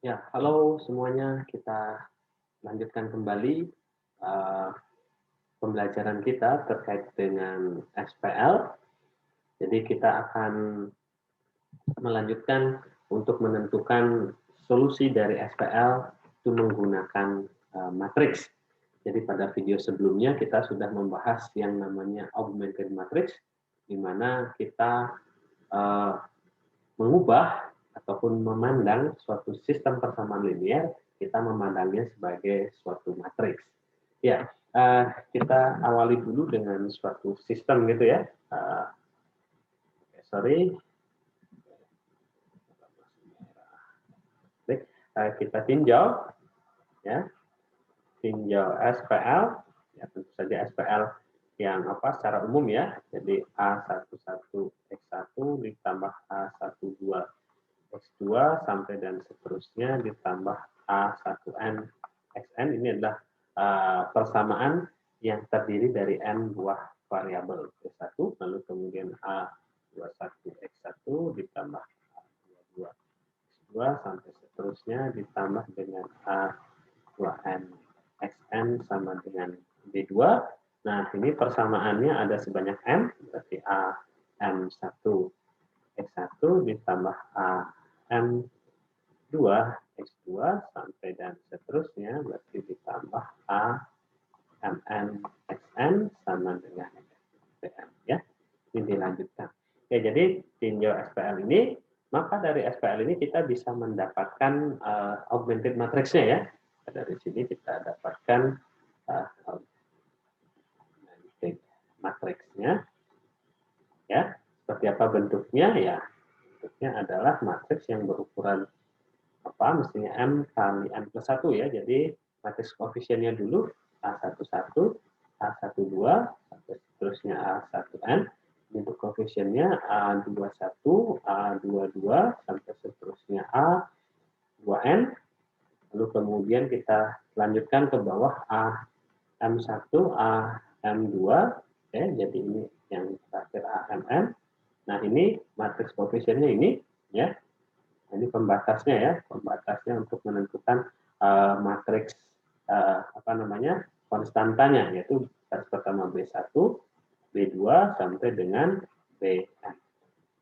Ya, halo semuanya. Kita lanjutkan kembali uh, pembelajaran kita terkait dengan SPL. Jadi kita akan melanjutkan untuk menentukan solusi dari SPL itu menggunakan matriks. Jadi pada video sebelumnya kita sudah membahas yang namanya augmented matrix, di mana kita uh, mengubah ataupun memandang suatu sistem persamaan linear, kita memandangnya sebagai suatu matriks. Ya, kita awali dulu dengan suatu sistem gitu ya. Sorry, kita tinjau, ya, tinjau SPL, ya tentu saja SPL yang secara umum ya. Jadi A11X1 ditambah A12 X2 sampai dan seterusnya ditambah A1N XN. Ini adalah persamaan yang terdiri dari N buah variabel X1, lalu kemudian A21X1 ditambah A22X2 sampai seterusnya ditambah dengan A2N XN sama dengan B2. Nah, ini persamaannya ada sebanyak M, berarti A M1 X1 ditambah A M2 X2 sampai dan seterusnya, berarti ditambah A MN XN sama dengan BM ya. Ini dilanjutkan. Oke, jadi tinjau SPL ini, maka dari SPL ini kita bisa mendapatkan augmented matrixnya ya. Dari sini kita dapatkan augmented matrixnya ya. Seperti apa bentuknya ya? Bentuknya adalah matriks yang berukuran mestinya M kali N plus 1 ya. Jadi matriks koefisiennya dulu A11, A12, sampai seterusnya A1N. Bentuk koefisiennya A21, A22, sampai seterusnya A2N. Lalu kemudian kita lanjutkan ke bawah AM1, AM2. Ya, jadi ini yang terakhir AMN. Nah, ini matriks koefisiennya ini ya. Ini pembatasnya ya, pembatasnya untuk menentukan matriks konstantanya, yaitu batas pertama B1, B2 sampai dengan Bn.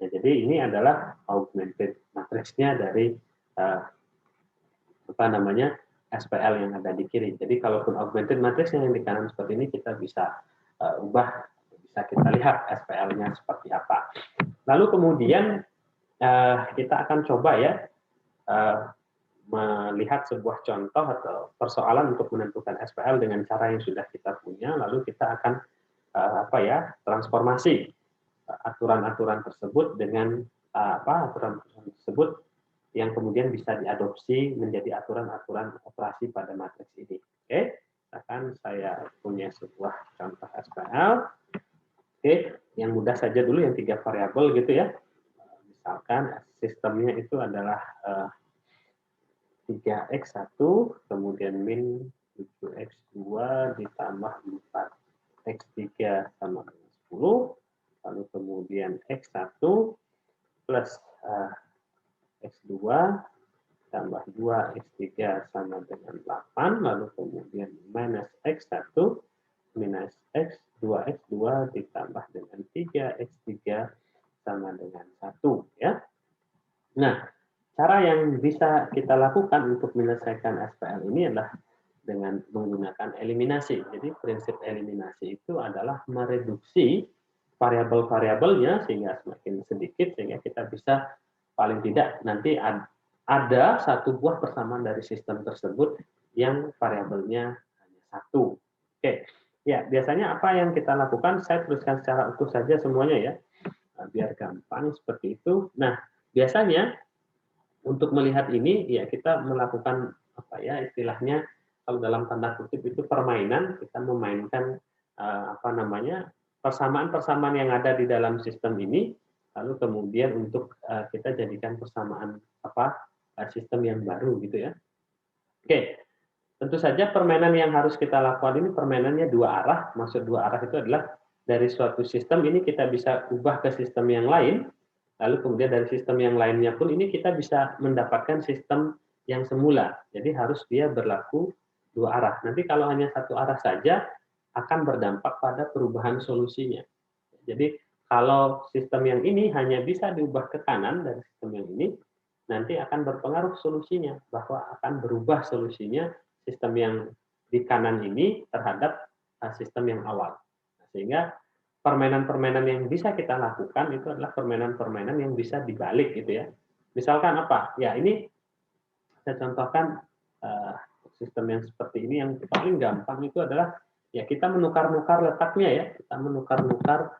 Ya, jadi ini adalah augmented matriksnya dari SPL yang ada di kiri. Jadi kalaupun augmented matriksnya yang di kanan seperti ini, kita bisa ubah, bisa kita lihat SPL-nya seperti apa. Lalu kemudian kita akan coba ya melihat sebuah contoh atau persoalan untuk menentukan SPL dengan cara yang sudah kita punya, lalu kita akan transformasi aturan-aturan tersebut dengan aturan tersebut yang kemudian bisa diadopsi menjadi aturan-aturan operasi pada matriks ini. Oke, misalkan saya punya sebuah contoh SPL. Oke, yang mudah saja dulu yang 3 variabel gitu ya. Misalkan sistemnya itu adalah 3X1, kemudian min 7X2 ditambah 4X3 sama dengan 10, lalu kemudian X1 plus X2 tambah 2X3 sama dengan 8, lalu kemudian minus X1 minus X2 ditambah dengan 3X3 sama dengan 1 ya. Nah, cara yang bisa kita lakukan untuk menyelesaikan SPL ini adalah dengan menggunakan eliminasi. Jadi prinsip eliminasi itu adalah mereduksi variabel-variabelnya sehingga semakin sedikit, sehingga kita bisa paling tidak nanti ada satu buah persamaan dari sistem tersebut yang variabelnya hanya satu. Oke, ya biasanya apa yang kita lakukan? Saya tuliskan secara utuh saja semuanya ya, biar gampang seperti itu. Nah, biasanya untuk melihat ini ya kita melakukan istilahnya kalau dalam tanda kutip itu permainan, kita memainkan persamaan-persamaan yang ada di dalam sistem ini, lalu kemudian untuk kita jadikan persamaan sistem yang baru gitu ya. Oke, tentu saja permainan yang harus kita lakukan ini permainannya dua arah. Maksud dua arah itu adalah dari suatu sistem ini kita bisa ubah ke sistem yang lain, lalu kemudian dari sistem yang lainnya pun ini kita bisa mendapatkan sistem yang semula. Jadi harus dia berlaku dua arah. Nanti kalau hanya satu arah saja akan berdampak pada perubahan solusinya. Jadi kalau sistem yang ini hanya bisa diubah ke kanan dari sistem yang ini, nanti akan berpengaruh solusinya, bahwa akan berubah solusinya sistem yang di kanan ini terhadap sistem yang awal. Sehingga permainan-permainan yang bisa kita lakukan itu adalah permainan-permainan yang bisa dibalik gitu ya. Misalkan apa? Ya ini saya contohkan sistem yang seperti ini yang paling gampang itu adalah ya kita menukar-nukar letaknya ya, kita menukar-nukar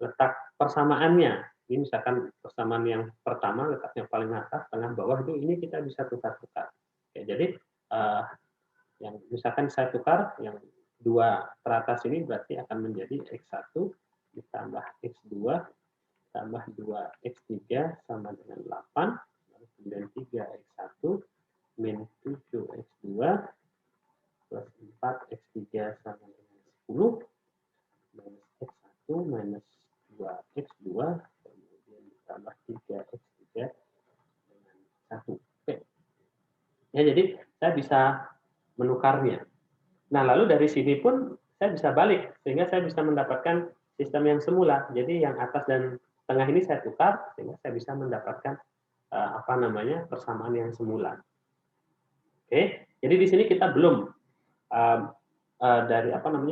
letak persamaannya. Ini misalkan persamaan yang pertama letaknya paling atas, tengah, bawah itu ini kita bisa tukar-tukar. Jadi yang misalkan saya tukar yang 2 teratas ini berarti akan menjadi X1 ditambah X2 tambah 2X3 sama dengan 8, lalu kemudian 3X1 min 7X2 plus 4X3 sama dengan 10 minus X1 minus 2X2 kemudian ditambah 3X3 dengan 1. Oke. Ya, jadi saya bisa menukarnya. Nah, lalu dari sini pun saya bisa balik, sehingga saya bisa mendapatkan sistem yang semula. Jadi yang atas dan tengah ini saya tukar, sehingga saya bisa mendapatkan persamaan yang semula. Oke, jadi di sini kita belum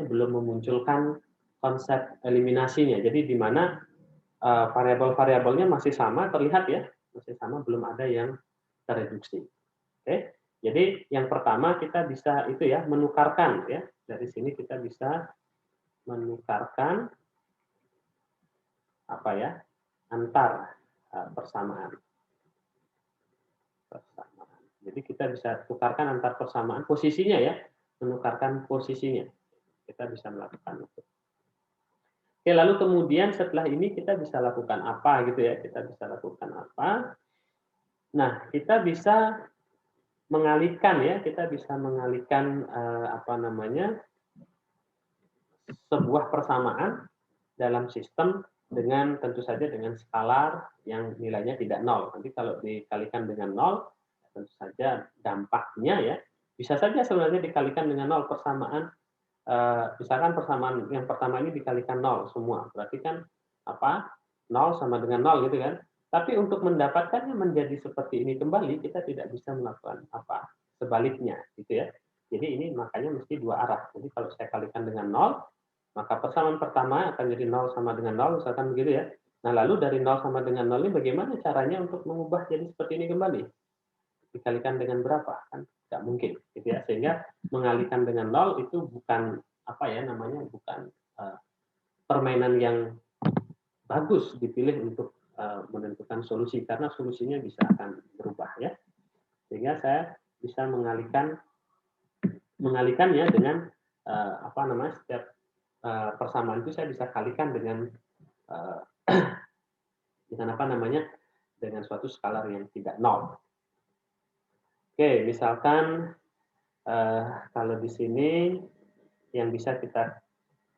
belum memunculkan konsep eliminasinya. Jadi di mana variabel-variabelnya masih sama, terlihat ya, masih sama, belum ada yang tereduksi. Oke. Jadi yang pertama kita bisa itu ya menukarkan ya. Dari sini kita bisa menukarkan antar persamaan. Jadi kita bisa tukarkan antar persamaan posisinya ya, menukarkan posisinya. Kita bisa melakukan itu. Oke, lalu kemudian setelah ini kita bisa lakukan apa gitu ya? Kita bisa lakukan apa? Nah, kita bisa mengalihkan ya, kita bisa mengalihkan sebuah persamaan dalam sistem dengan tentu saja dengan skalar yang nilainya tidak nol. Nanti kalau dikalikan dengan nol, tentu saja dampaknya ya bisa saja sebenarnya dikalikan dengan nol persamaan. Misalkan persamaan yang pertama ini dikalikan nol semua, berarti kan nol sama dengan nol gitu kan. Tapi untuk mendapatkannya menjadi seperti ini kembali, kita tidak bisa melakukan sebaliknya, gitu ya. Jadi ini makanya mesti dua arah. Jadi kalau saya kalikan dengan nol, maka persamaan pertama akan jadi nol sama dengan nol, misalkan begitu ya. Nah lalu dari nol sama dengan nol ini bagaimana caranya untuk mengubah jadi seperti ini kembali? Dikalikan dengan berapa? Kan tidak mungkin, gitu ya. Sehingga mengalihkan dengan nol itu bukan bukan permainan yang bagus dipilih untuk menentukan solusi, karena solusinya bisa akan berubah ya. Sehingga saya bisa mengalihkannya dengan setiap persamaan itu saya bisa kalikan dengan dengan suatu skalar yang tidak nol. Oke, misalkan kalau di sini yang bisa kita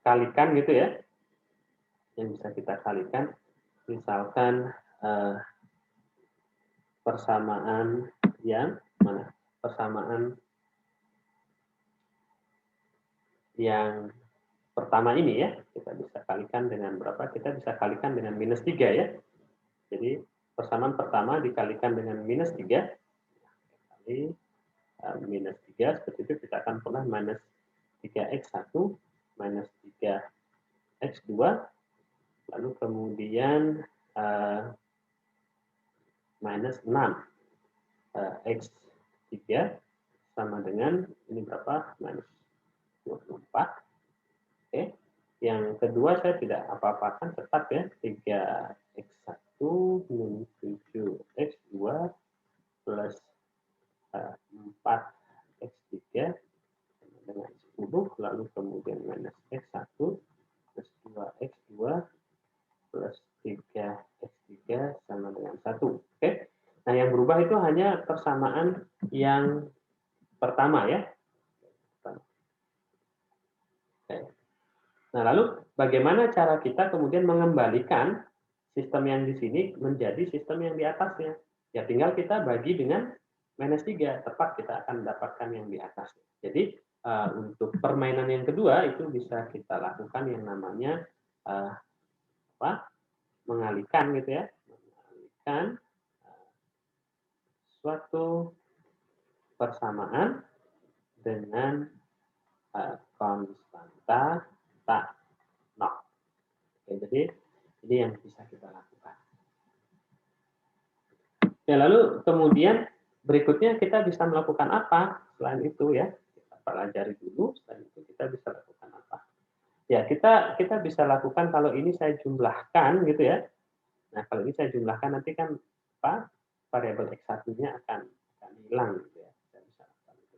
kalikan gitu ya, yang bisa kita kalikan misalkan persamaan yang mana? Persamaan yang pertama ini ya, kita bisa kalikan dengan berapa? Kita bisa kalikan dengan minus 3 ya. Jadi persamaan pertama dikalikan dengan minus 3 kali minus 3, seperti itu kita akan pernah minus 3x1 minus 3x2, lalu kemudian minus 6 x3 sama dengan ini berapa? Minus 24. Oke. Yang kedua saya tidak apa-apakan, tetap ya 3x1 min 7x2 plus 4x3 dengan 10, lalu kemudian minus x1 plus 2x2 plus 3x3 sama dengan 1. Oke. Nah, yang berubah itu hanya persamaan yang pertama ya. Oke. Nah, lalu bagaimana cara kita kemudian mengembalikan sistem yang di sini menjadi sistem yang di atasnya? Ya tinggal kita bagi dengan minus 3, tepat kita akan mendapatkan yang di atas. Jadi untuk permainan yang kedua itu bisa kita lakukan yang namanya mengalihkan gitu ya, mengalihkan suatu persamaan dengan konstanta tak nol. Oke, jadi ini yang bisa kita lakukan. Ya, lalu kemudian berikutnya kita bisa melakukan apa selain itu ya? Kita pelajari dulu, selain itu kita bisa lakukan apa? Ya, kita bisa lakukan kalau ini saya jumlahkan gitu ya. Nah, kalau ini saya jumlahkan nanti kan apa? Variabel X1-nya akan hilang gitu ya. Saya bisa lakukan itu.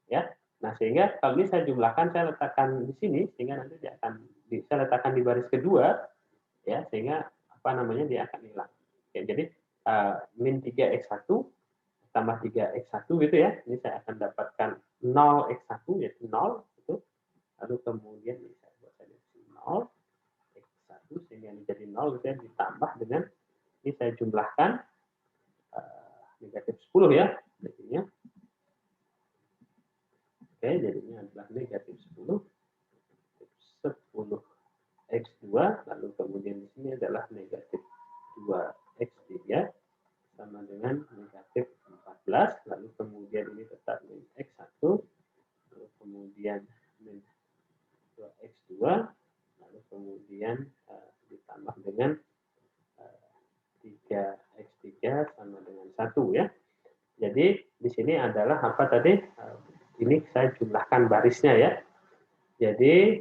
Ya. Nah, sehingga kalau ini saya jumlahkan, saya letakkan di sini sehingga nanti dia akan saya letakkan di baris kedua ya, sehingga apa namanya dia akan hilang. Ya, jadi min 3x1 tambah 3x1 gitu ya. Ini saya akan dapatkan 0x1 yaitu 0 itu. Lalu kemudian ini saya buat saja 0 x1 sehingga ini jadi 0 gitu ya, ditambah dengan ini saya jumlahkan negatif 10 ya jadinya. Oke, jadinya adalah negatif 10 x2, lalu kemudian di sini adalah negatif 2x3 sama dengan negatif 14, lalu kemudian ini tetap min x1, lalu kemudian min 2x2, lalu kemudian ditambah dengan 3x3 sama dengan 1 ya. Jadi di sini adalah apa tadi? Ini saya jumlahkan barisnya ya. Jadi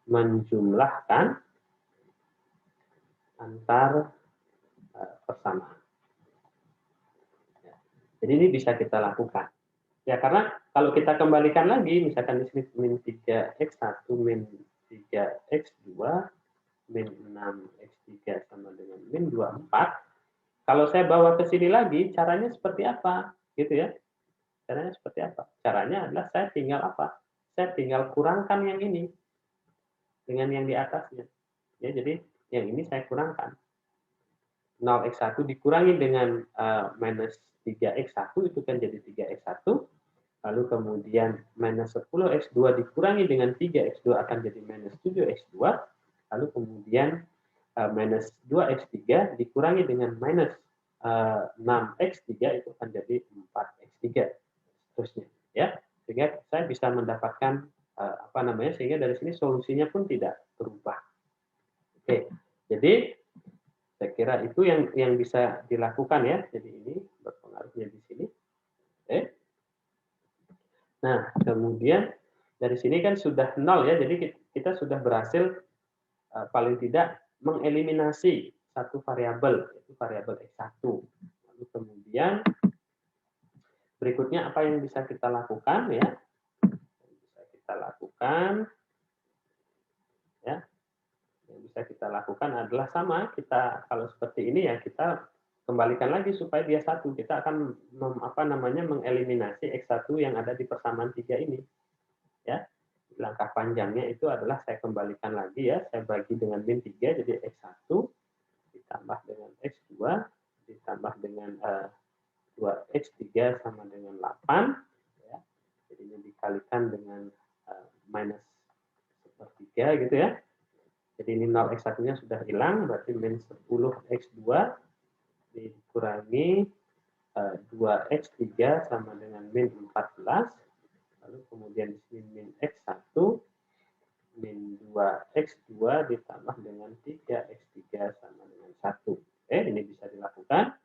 menjumlahkan antar persamaan. Jadi ini bisa kita lakukan. Ya, karena kalau kita kembalikan lagi, misalkan di sini min 3x1 min 3x2 min 6x3 sama dengan min 24. Kalau saya bawa ke sini lagi, caranya seperti apa? Gitu ya. Caranya seperti apa? Caranya adalah saya tinggal apa? Saya tinggal kurangkan yang ini dengan yang di atasnya. Ya, jadi yang ini saya kurangkan. 0x1 dikurangi dengan minus 3x1 itu kan jadi 3x1. Lalu kemudian minus 10x2 dikurangi dengan 3x2 akan jadi minus 7x2. Lalu kemudian minus 2x3 dikurangi dengan minus 6x3 itu akan jadi 4x3. Terusnya ya. Sehingga saya bisa mendapatkan apa namanya, sehingga dari sini solusinya pun tidak berubah. Oke. Jadi saya kira itu yang bisa dilakukan ya. Jadi ini berpengaruhnya di sini. Oke. Nah, kemudian dari sini kan sudah 0 ya. Jadi kita sudah berhasil paling tidak mengeliminasi satu variabel, yaitu variabel X1. Lalu kemudian berikutnya apa yang bisa kita lakukan ya? Yang bisa kita lakukan ya. Yang bisa kita lakukan adalah sama, kita kalau seperti ini ya kita kembalikan lagi supaya dia 1. Kita akan mengeliminasi X1 yang ada di persamaan 3 ini. Ya. Langkah panjangnya itu adalah saya kembalikan lagi ya, saya bagi dengan min 3 jadi X1 ditambah dengan X2 ditambah dengan 2X3 sama dengan 8 ya. Jadi ini dikalikan dengan minus sepertiga gitu ya. Jadi ini 0x1-nya sudah hilang, berarti min 10x2 dikurangi 2x3 sama dengan min 14. Lalu kemudian di sini min x1, min 2x2 ditambah dengan 3x3 sama dengan 1. Oke, ini bisa dilakukan.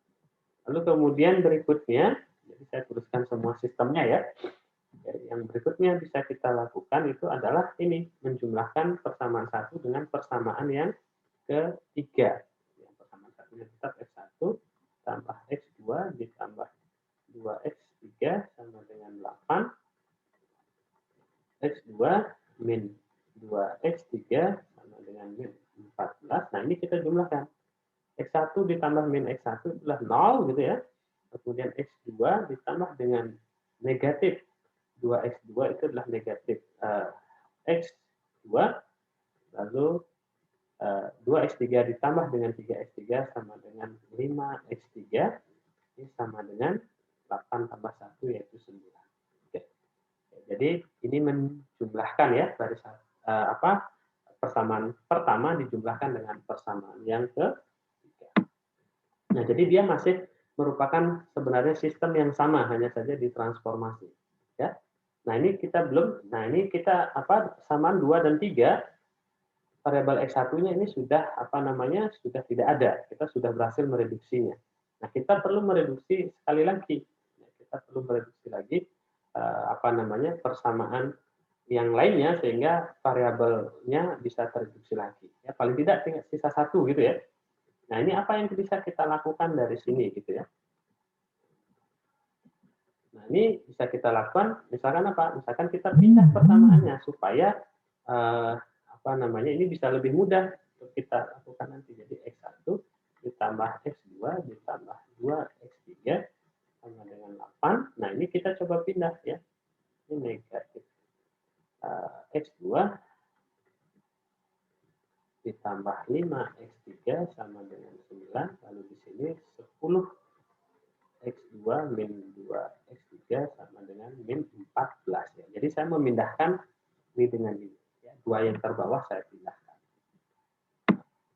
Lalu kemudian berikutnya, jadi saya tuliskan semua sistemnya ya. Jadi yang berikutnya bisa kita lakukan itu adalah ini, menjumlahkan persamaan 1 dengan persamaan yang ketiga. Yang persamaan satunya tetap x1 tambah x2 ditambah 2x3 sama dengan 8. X2 min 2x3 sama dengan min 14. Nah, ini kita jumlahkan. X1 ditambah min X1 adalah 0 gitu ya. Kemudian X2 ditambah dengan negatif 2x2 itu adalah negatif x2, lalu 2x3 ditambah dengan 3x3 sama dengan 5x3, ini sama dengan 8 tambah 1 yaitu 9. Oke. Jadi ini menjumlahkan ya barisan persamaan pertama dijumlahkan dengan persamaan yang ketiga. Nah, jadi dia masih merupakan sebenarnya sistem yang sama, hanya saja ditransformasi. Ya. Nah, ini kita persamaan 2 dan 3, variabel X1-nya ini sudah sudah tidak ada. Kita sudah berhasil mereduksinya. Nah, kita perlu mereduksi sekali lagi. Kita perlu mereduksi lagi persamaan yang lainnya sehingga variabelnya bisa tereduksi lagi. Ya, paling tidak tinggal sisa 1 gitu ya. Nah, ini apa yang bisa kita lakukan dari sini gitu ya. Nah, ini bisa kita lakukan misalkan apa? Misalkan kita pindah persamaannya supaya ini bisa lebih mudah untuk kita lakukan nanti. Jadi X1 ditambah X2 ditambah 2X3 sama dengan 8. Nah, ini kita coba pindah ya. Ini negatif X2 ditambah 5X3 sama dengan 9. Lalu di sini 10X2 min 2X3 sama dengan min 14. Ya. Jadi saya memindahkan ini dengan ini. Ya, 2 yang terbawah saya pindahkan.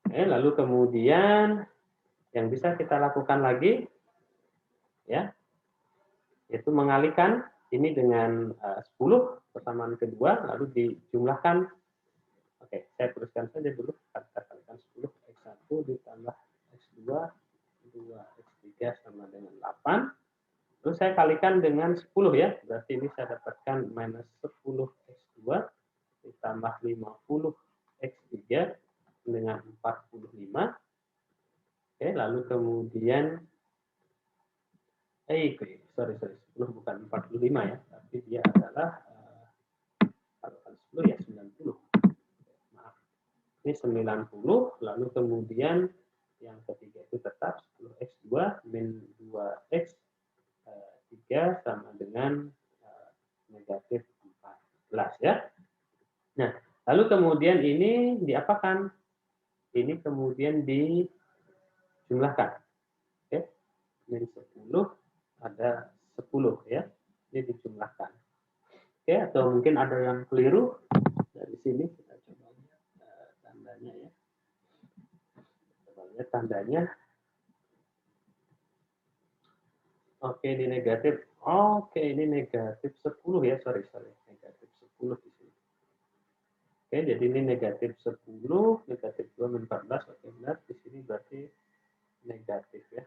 Oke, lalu kemudian yang bisa kita lakukan lagi, ya, yaitu mengalihkan ini dengan 10 persamaan kedua, lalu dijumlahkan. Oke, saya teruskan saja dulu. Kita kalikan 10 X1 ditambah X2, 2X3 sama dengan 8. Terus saya kalikan dengan 10 ya, berarti ini saya dapatkan minus 10 X2 ditambah 50 X3 dengan 45. Oke, lalu kemudian sorry, 10 bukan 45 ya, tapi dia adalah kalau 10 ya 90. Maaf. Ini 90, lalu kemudian yang ketiga itu tetap 10X2 min 2X3 sama dengan negatif 14 ya. Nah, lalu kemudian ini diapakan? Ini kemudian dijumlahkan. Oke. Min 10 ada 10 ya. Ini dijumlahkan. Oke, atau mungkin ada yang keliru dari sini kita coba lihat tandanya ya. Coba lihat tandanya. Oke, ini negatif. Oke, ini negatif 10 ya. Sorry. Negatif 10 di sini. Oke, jadi ini negatif 10, negatif 2 min 14. Oke, benar. Di sini berarti negatif ya.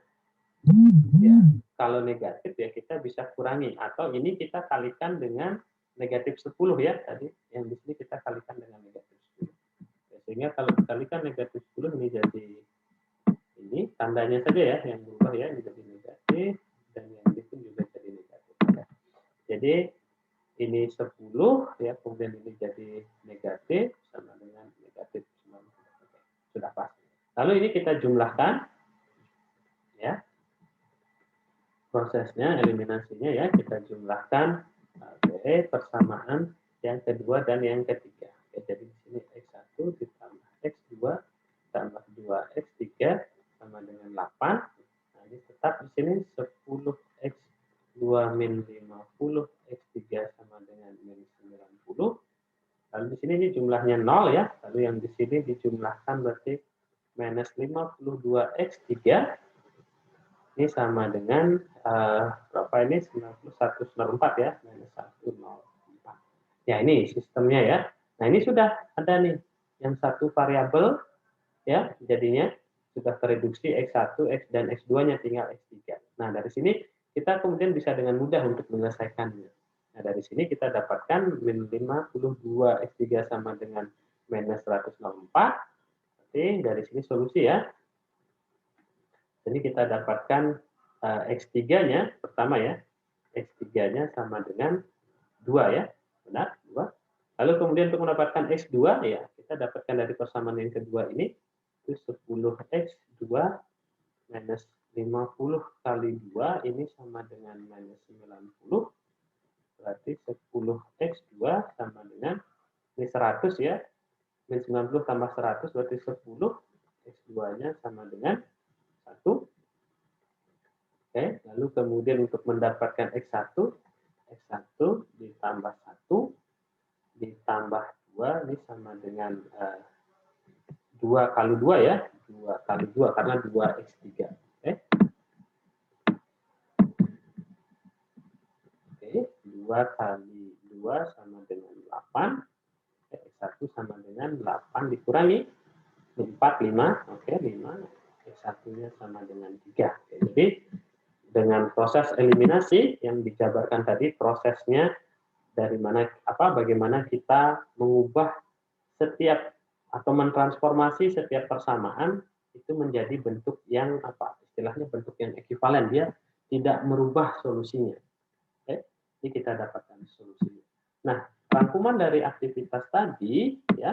Ya, kalau negatif ya kita bisa kurangi. Atau ini kita kalikan dengan negatif 10 ya. Tadi yang di sini kita kalikan dengan negatif 10. Ya, sehingga kalau dikalikan negatif 10 ini jadi ini. Tandanya saja ya yang berubah ya. Ini jadi negatif. Dan yang itu juga jadi negatif. Ya. Jadi ini 10 ya, kemudian ini jadi negatif sama dengan negatif 90. Oke, sudah pas. Lalu ini kita jumlahkan ya. Prosesnya eliminasinya ya, kita jumlahkan persamaan yang kedua dan yang ketiga. Oke, jadi di sini X1 ditambah X2 tambah 2X3 sama dengan 8. Nah, ini tetap di sini 10X2 min 50 X3 sama dengan min 90. Lalu di sini ini jumlahnya 0 ya. Lalu yang di sini dijumlahkan berarti minus 52X3 ini sama dengan berapa ini? 194 ya. Minus 104. Ya, ini sistemnya ya. Nah, ini sudah ada nih yang satu variabel ya, jadinya sudah tereduksi X1, X dan X2-nya tinggal X3. Nah, dari sini kita kemudian bisa dengan mudah untuk menyelesaikannya. Nah, dari sini kita dapatkan min 52 X3 sama dengan minus 164. Berarti dari sini solusi ya. Jadi kita dapatkan X3-nya pertama ya. X3-nya sama dengan 2 ya. Benar? 2. Lalu kemudian untuk mendapatkan X2 ya, kita dapatkan dari persamaan yang kedua ini itu 10X2 minus 50 kali 2 ini sama dengan minus 90. Berarti 10X2 sama dengan ini 100 ya. Min 90 tambah 100 berarti 10. X2-nya sama dengan 1. Oke, lalu kemudian untuk mendapatkan X1 ditambah 1 ditambah 2 ini sama dengan 2 kali 2 ya, 2 kali 2 karena 2x3. Oke. Oke, 2 kali 2 sama dengan 8. X1 sama dengan 8 dikurangi 4, 5. Oke, 5. X1-nya sama dengan 3. Oke, jadi dengan proses eliminasi yang dijabarkan tadi, prosesnya dari mana bagaimana kita mengubah setiap atau mentransformasi setiap persamaan itu menjadi bentuk yang istilahnya bentuk yang ekivalen, dia tidak merubah solusinya. Oke, ini kita dapatkan solusinya. Nah, rangkuman dari aktivitas tadi ya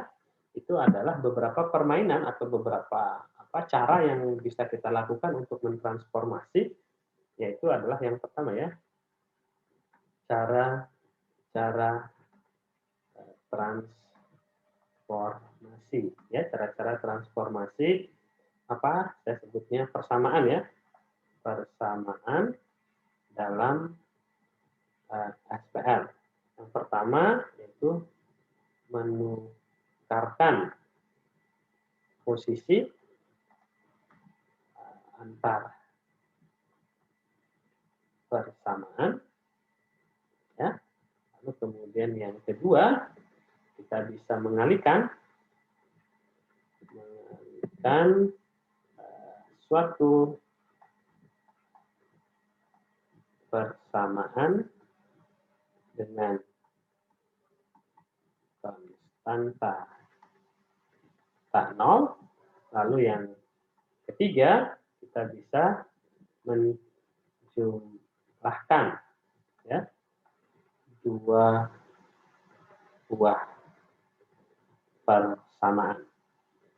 itu adalah beberapa permainan atau beberapa cara yang bisa kita lakukan untuk mentransformasi, yaitu adalah yang pertama ya, cara transformasi ya, cara-cara transformasi saya sebutnya persamaan ya, persamaan dalam SPL. Yang pertama yaitu menukarkan posisi antar persamaan ya. Lalu kemudian yang kedua, kita bisa mengalihkan suatu persamaan dengan konstanta tak nol. Lalu yang ketiga, kita bisa menjumlahkan ya dua buah persamaan.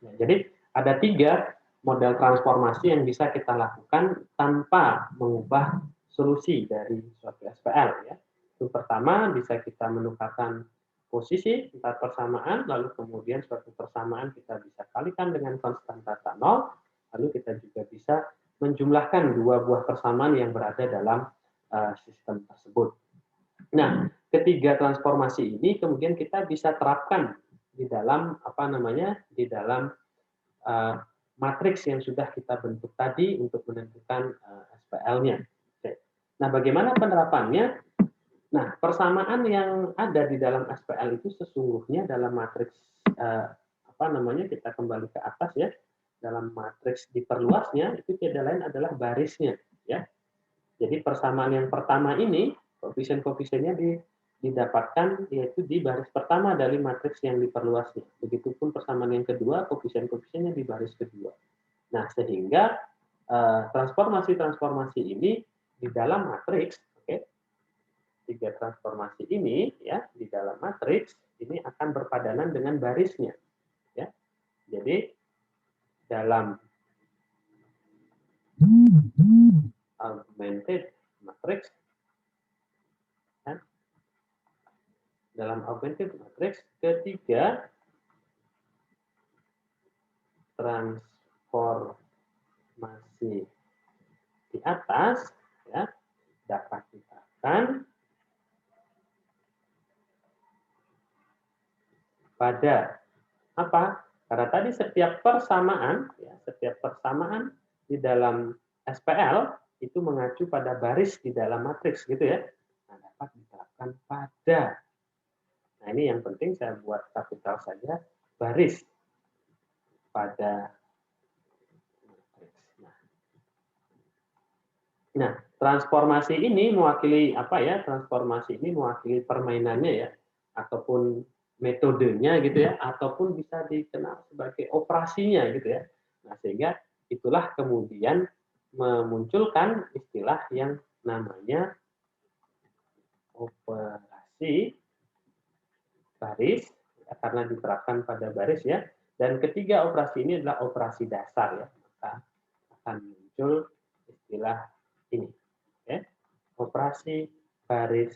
Ya, jadi ada 3 model transformasi yang bisa kita lakukan tanpa mengubah solusi dari suatu SPL ya. Yang pertama bisa kita menukarkan posisi antar persamaan, lalu kemudian suatu persamaan kita bisa kalikan dengan konstanta tak nol, lalu kita juga bisa menjumlahkan 2 buah persamaan yang berada dalam sistem tersebut. Nah, ketiga transformasi ini kemudian kita bisa terapkan di dalam di dalam matriks yang sudah kita bentuk tadi untuk menentukan SPL-nya. Nah, bagaimana penerapannya? Nah, persamaan yang ada di dalam SPL itu sesungguhnya dalam matriks kita kembali ke atas ya. Dalam matriks diperluasnya itu tidak lain adalah barisnya ya. Jadi persamaan yang pertama ini koefisien-koefisiennya didapatkan yaitu di baris pertama dari matriks yang diperluasnya. Begitupun persamaan yang kedua, koefisien-koefisiennya di baris kedua. Nah, sehingga transformasi-transformasi ini di dalam matriks, 3 transformasi ini ya di dalam matriks ini akan berpadanan dengan barisnya. Ya. Jadi dalam augmented matrix ya, dalam augmented matrix ketiga transformasi di atas ya dapat diterapkan pada karena tadi setiap persamaan di dalam SPL itu mengacu pada baris di dalam matriks gitu ya. Nah, dapat diterapkan pada. Nah, ini yang penting saya buat kapital saja, baris pada matriks. Nah, transformasi ini mewakili Transformasi ini mewakili permainannya ya, ataupun metodenya gitu ya, ataupun bisa dikenal sebagai operasinya gitu ya. Nah, sehingga itulah kemudian memunculkan istilah yang namanya operasi baris ya, karena diterapkan pada baris ya. Dan ketiga operasi ini adalah operasi dasar ya, maka akan muncul istilah ini ya, operasi baris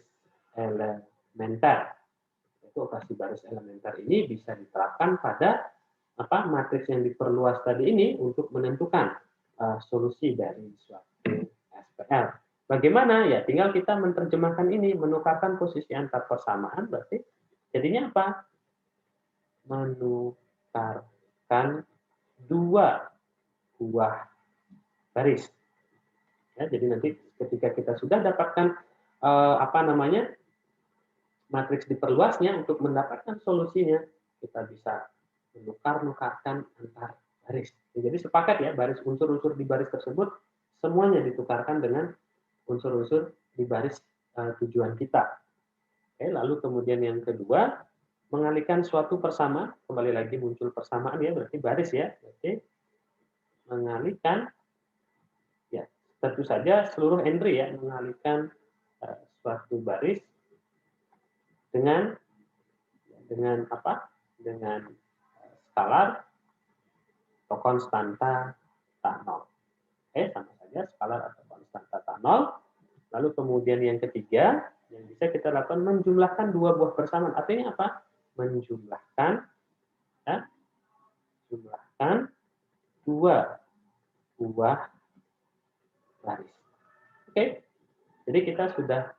elementer. Itu operasi baris elementer ini bisa diterapkan pada matriks yang diperluas tadi ini untuk menentukan solusi dari suatu SPL. SPL. Bagaimana? Ya tinggal kita menerjemahkan ini, menukarkan posisi antar persamaan, berarti jadinya apa? Menukarkan dua buah baris. Ya, jadi nanti ketika kita sudah dapatkan matriks diperluasnya, untuk mendapatkan solusinya kita bisa menukar-nukarkan antar baris. Jadi sepakat ya, baris unsur-unsur di baris tersebut semuanya ditukarkan dengan unsur-unsur di baris tujuan kita. Oke, lalu kemudian yang kedua, mengalihkan suatu persamaan, kembali lagi muncul persamaan ya, berarti baris ya. Berarti mengalihkan, ya tentu saja seluruh entry ya, mengalihkan suatu baris dengan apa? Dengan skalar atau konstanta tak nol. Sama saja skalar atau konstanta tak nol. Lalu kemudian yang ketiga, yang bisa kita lakukan menjumlahkan dua buah persamaan. Artinya apa? Menjumlahkan dua buah baris. Oke. Jadi kita sudah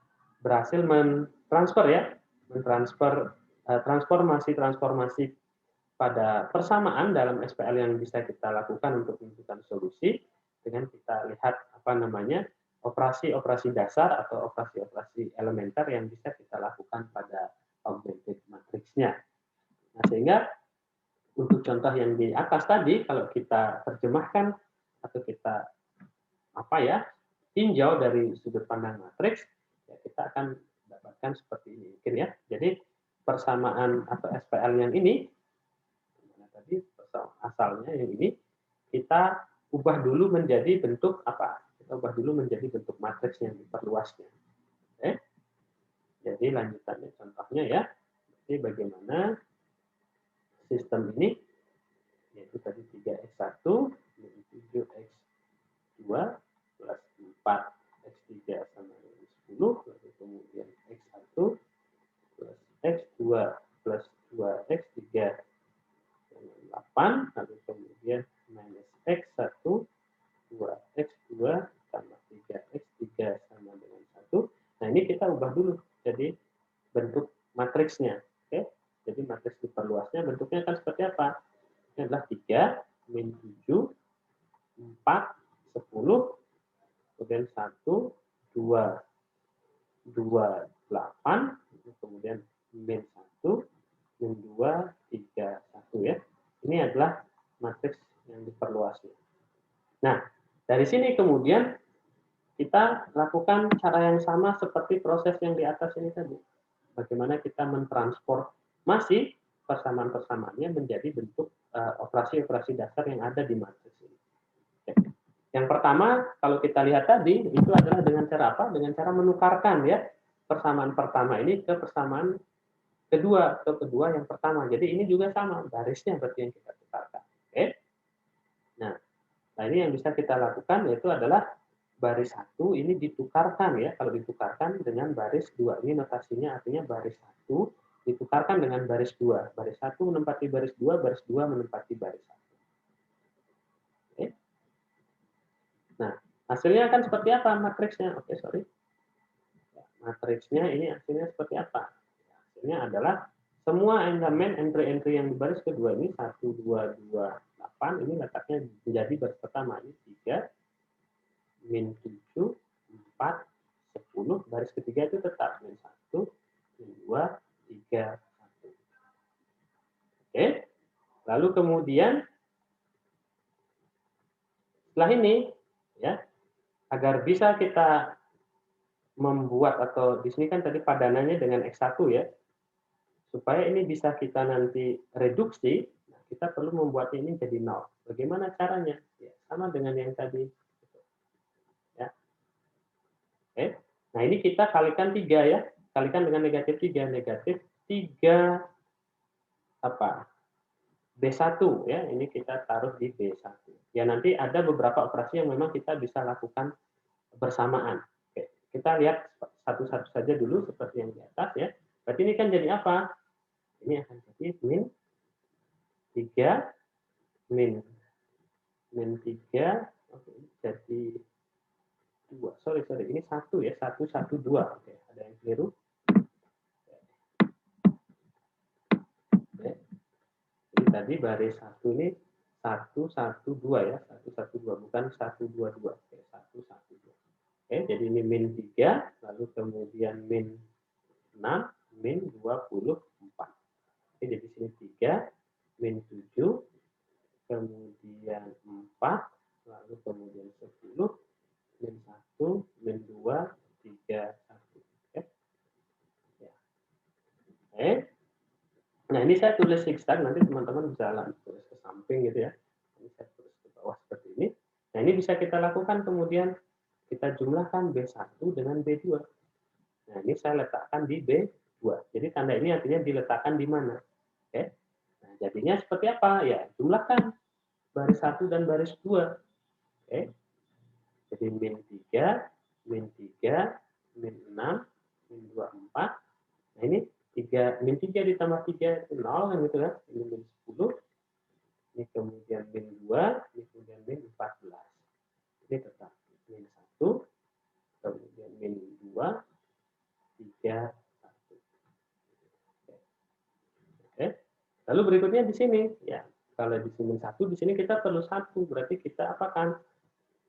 berhasil mentransfer transformasi pada persamaan dalam SPL yang bisa kita lakukan untuk menentukan solusi dengan kita lihat operasi-operasi dasar atau operasi-operasi elementer yang bisa kita lakukan pada augmented matrixnya. Nah, sehingga untuk contoh yang di atas tadi, kalau kita terjemahkan atau kita tinjau dari sudut pandang matriks, ya kita akan dapatkan seperti ini mungkin ya. Jadi persamaan atau SPL yang ini, tadi asalnya yang ini, kita ubah dulu menjadi bentuk apa? Kita ubah dulu menjadi bentuk matriks yang diperluasnya. Oke. Jadi lanjutannya contohnya ya. Jadi bagaimana sistem ini, yaitu tadi 3x1 min 7x2 plus 4x3 sama dengan 10, lalu kemudian x1 plus x2 plus 2x3 sama 8, lalu kemudian minus x1 2x2 tambah 3x3 sama dengan 1. Nah, ini kita ubah dulu jadi bentuk matriksnya. Oke. Jadi matriks diperluasnya bentuknya akan seperti apa? Ini adalah 3 min 7 4 10 kemudian 1 2 2 8 kemudian min 1 min 2 3 1 ya. Ini adalah matriks yang diperluasnya. Nah, dari sini kemudian kita lakukan cara yang sama seperti proses yang di atas ini tadi. Bagaimana kita mentransformasi persamaan-persamaannya menjadi bentuk operasi-operasi dasar yang ada di matriks ini. Oke. Yang pertama, kalau kita lihat tadi, itu adalah dengan cara apa? Dengan cara menukarkan ya persamaan pertama ini ke persamaan kedua yang pertama. Jadi ini juga sama, barisnya berarti yang kita tukarkan. Oke. Nah, ini yang bisa kita lakukan yaitu adalah baris 1 ini ditukarkan ya. Kalau ditukarkan dengan baris 2. Ini notasinya artinya baris 1 ditukarkan dengan baris 2. Baris 1 menempati baris 2, baris 2 menempati baris 1. Oke. Nah, hasilnya akan seperti apa matriksnya? Oke, sorry. Matriksnya ini hasilnya seperti apa? Hasilnya adalah semua elemen entry-entry yang di baris kedua ini 1, 2, 2, 8 ini letaknya menjadi baris pertama ini 3 min 7 4 10 baris ketiga itu tetap min 1 min 2 3 1. Oke. Lalu kemudian setelah ini ya agar bisa kita membuat atau di sini kan tadi padanannya dengan X1 ya. Supaya ini bisa kita nanti reduksi, kita perlu membuatnya ini jadi 0. Bagaimana caranya? Ya, sama dengan yang tadi. Ya. Oke. Nah, ini kita kalikan 3 ya. Kalikan dengan negatif 3. Negatif 3 apa? B1 ya. Ini kita taruh di B1. Ya, nanti ada beberapa operasi yang memang kita bisa lakukan bersamaan. Oke. Kita lihat satu-satu saja dulu seperti yang di atas ya. Berarti ini kan jadi apa? Ini akan jadi min 3 min 3 oke, jadi 2. Sorry, ini 1 ya, 1, 1, 2. Oke, ada yang keliru. Oke. Jadi tadi baris 1 ini 1, 1, 2 ya, 1, 1, 2, bukan 1, 2, 2. Oke, 1, 1, 2. Oke, jadi ini min 3, lalu kemudian min 6, min 24. Oke, jadi sini 3, min 7, kemudian 4, lalu kemudian 10, min 1, min 2, 3, 1. Oke. Ya. Oke. Nah, ini saya tulis zigzag, nanti teman-teman bisa tulis ke samping gitu ya. Ini saya tulis ke bawah seperti ini. Nah, ini bisa kita lakukan kemudian kita jumlahkan B1 dengan B2. Nah, ini saya letakkan di B2. Jadi tanda ini artinya diletakkan di mana? Oke. Nah, jadinya seperti apa? Ya, jumlahkan baris 1 dan baris 2. Oke. Jadi min 3, min 3, min 6, min 24. Nah, ini 3, min 3 ditambah 3 itu 0 kan gitu kan. Ini min 10. Ini kemudian min 2, ini kemudian min 14. Ini tetap min 1, kemudian min 2, 3, 1. Oke. Lalu berikutnya di sini, ya kalau di sini 1, di sini kita perlu 1, berarti kita apakan?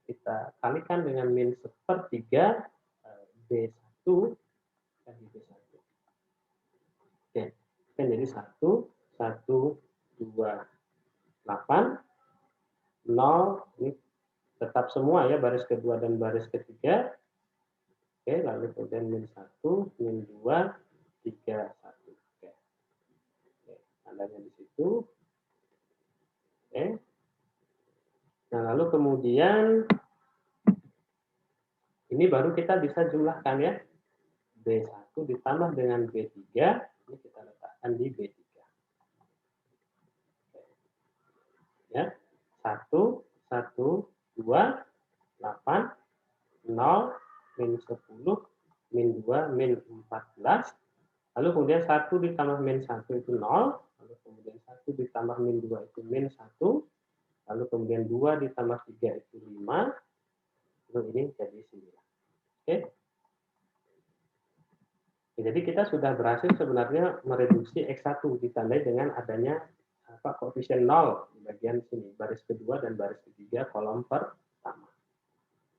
Kita kalikan dengan min 1/3 B1 kali B1. Oke, kan jadi 1, 1, 2, 8, 0, ini tetap semua ya, baris kedua dan baris ketiga. Oke, lalu kemudian min 1, min 2, 3, 1. Oke. Oke, tandanya di situ. Oke. Nah, lalu kemudian ini baru kita bisa jumlahkan ya. B1 ditambah dengan B3, ini kita letakkan di B3. Ya. 1, 1, 2, 8, 0, min 10, min 2, min 14. Lalu kemudian 1 ditambah min 1 itu 0. Lalu kemudian 1 ditambah min 2 itu min 1. Lalu kemudian 2 ditambah 3 itu 5. Lalu ini jadi 9. Oke. Jadi kita sudah berhasil sebenarnya mereduksi X1 ditandai dengan adanya koefisien 0 di bagian sini, baris kedua dan baris ketiga kolom pertama.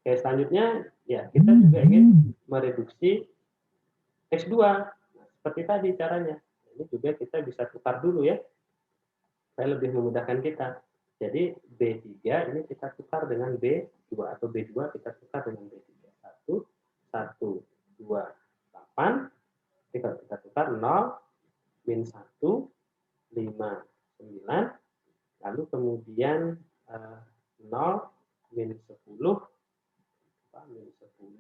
Oke, selanjutnya ya kita juga ingin mereduksi X2. Nah, seperti tadi caranya. Ini juga kita bisa tukar dulu ya. Supaya lebih memudahkan kita. Jadi B3 ini kita tukar dengan B2 atau B2 kita tukar dengan B3. 1, 1, 2, 8. Jadi kalau kita tukar 0, min 1, 5, 9. Lalu kemudian 0, min 10, min 10.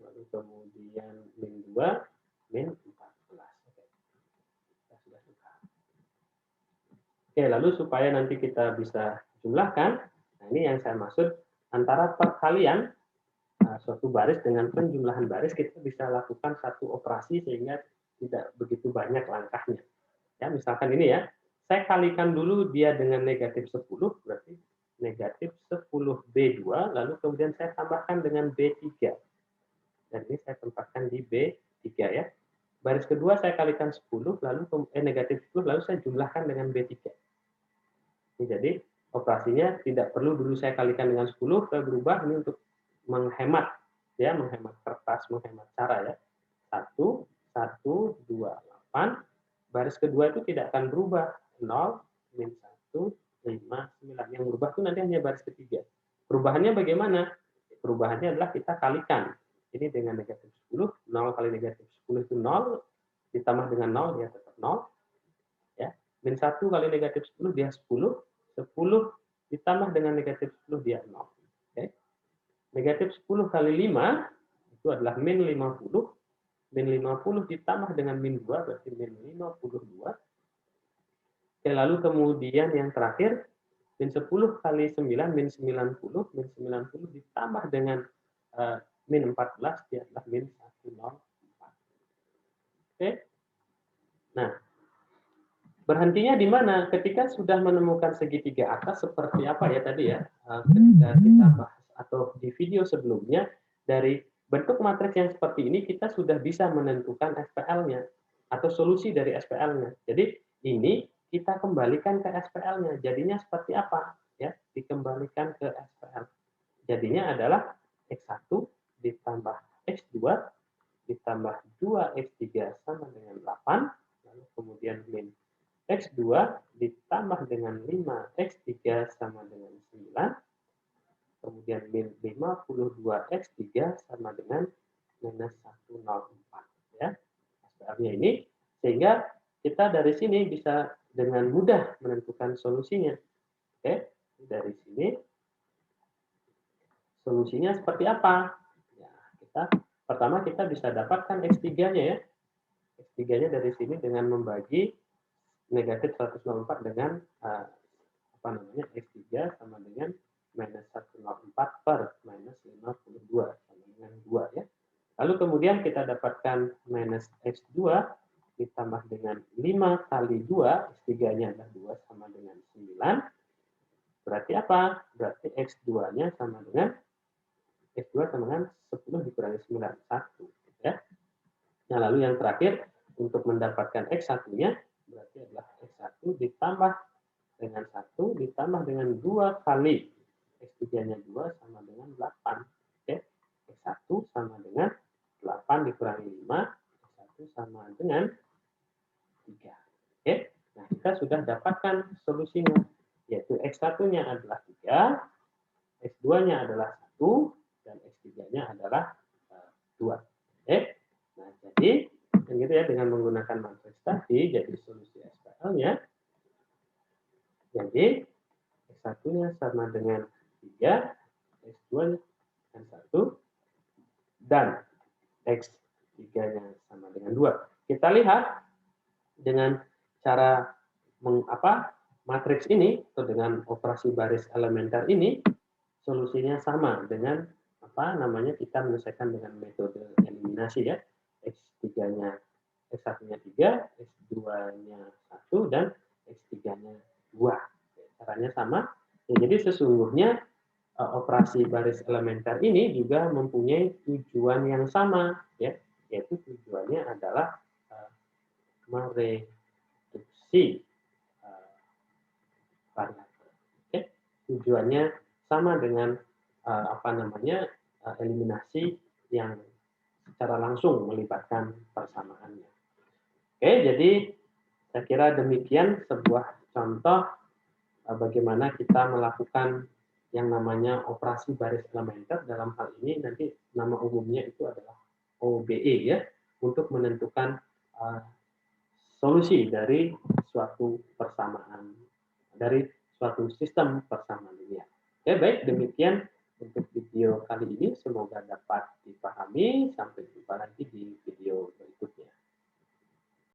Lalu kemudian min 2, min 14. Oke. Kita sudah tukar. Oke, lalu supaya nanti kita bisa jumlahkan, nah ini yang saya maksud, antara perkalian suatu baris dengan penjumlahan baris, kita bisa lakukan satu operasi sehingga tidak begitu banyak langkahnya. Ya, misalkan ini ya, saya kalikan dulu dia dengan negatif 10, berarti negatif 10B2, lalu kemudian saya tambahkan dengan B3. Dan ini saya tempatkan di B3 ya. Baris kedua saya kalikan 10, lalu negatif 10, lalu saya jumlahkan dengan B3. Jadi operasinya tidak perlu dulu saya kalikan dengan 10, saya berubah ini untuk menghemat ya, menghemat kertas, menghemat cara ya. 1, 1, 2, 8. Baris kedua itu tidak akan berubah. 0, min 1, 5, 9. Yang berubah itu nanti hanya baris ketiga. Perubahannya bagaimana? Perubahannya adalah kita kalikan. Ini dengan negatif 10, 0 kali negatif 10 itu 0, ditambah dengan 0 dia tetap 0. Ya. Min 1 kali negatif 10 dia 10, 10 ditambah dengan negatif 10 dia 0. Oke. Negatif 10 kali 5 itu adalah min 50. Min 50 ditambah dengan min 2 berarti min 52. Oke, lalu kemudian yang terakhir min 10 kali 9 min 90. Min 90 ditambah dengan min 14 dia adalah min 104. Oke. Nah, berhentinya di mana? Ketika sudah menemukan segitiga atas seperti apa ya tadi ya, ketika kita bahas atau di video sebelumnya, dari bentuk matriks yang seperti ini kita sudah bisa menentukan SPL-nya atau solusi dari SPL-nya. Jadi ini kita kembalikan ke SPL-nya. Jadinya seperti apa? Ya, dikembalikan ke SPL. Jadinya adalah X1 ditambah X2 ditambah 2X3 sama dengan 8, lalu kemudian min X2 ditambah dengan 5X3 sama dengan 9, kemudian min 52X3 sama dengan minus 104. Ya, SPL-nya ini, sehingga kita dari sini bisa dengan mudah menentukan solusinya. Oke, dari sini solusinya seperti apa? Ya, pertama kita bisa dapatkan X3-nya ya. X3-nya dari sini dengan membagi negatif 104 dengan X3 sama dengan minus 104 per minus 52 sama dengan 2 ya. Lalu kemudian kita dapatkan minus X2 ditambah dengan 5 kali 2, X3-nya adalah 2 sama dengan 9. Berarti apa? Berarti X2-nya sama dengan X2 sama dengan 10 dikurangi 9, 1 ya. Nah, lalu yang terakhir untuk mendapatkan X1-nya berarti adalah X1 ditambah dengan 1 ditambah dengan 2 kali X3-nya 2 sama dengan 8. Oke. X1 sama dengan 8 dikurangi 5, X1 sama dengan 3. Oke. Nah, kita sudah dapatkan solusinya, yaitu X1-nya adalah 3, X2-nya adalah 1, dan X3-nya adalah 2. Oke. Nah, jadi gitu ya, dengan menggunakan matriks tadi, jadi solusi SPL-nya, jadi X1-nya sama dengan 3, X2-nya dengan 1, dan X3-nya sama dengan 2. Kita lihat dengan cara matriks ini, atau dengan operasi baris elementer ini, solusinya sama dengan kita menyelesaikan dengan metode eliminasi ya. X3-nya, X1-nya 3, X2-nya 1, dan X3-nya 2. Caranya sama. Ya, jadi sesungguhnya operasi baris elementer ini juga mempunyai tujuan yang sama, ya, yaitu tujuannya adalah mereduksi variabel. Oke. Tujuannya sama dengan eliminasi yang secara langsung melibatkan persamaannya. Oke, jadi saya kira demikian sebuah contoh bagaimana kita melakukan yang namanya operasi baris elementer. Dalam hal ini nanti nama umumnya itu adalah OBE ya, untuk menentukan solusi dari suatu persamaan, dari suatu sistem persamaan linear. Oke, baik, demikian untuk video kali ini. Semoga dapat dipahami. Sampai jumpa lagi di video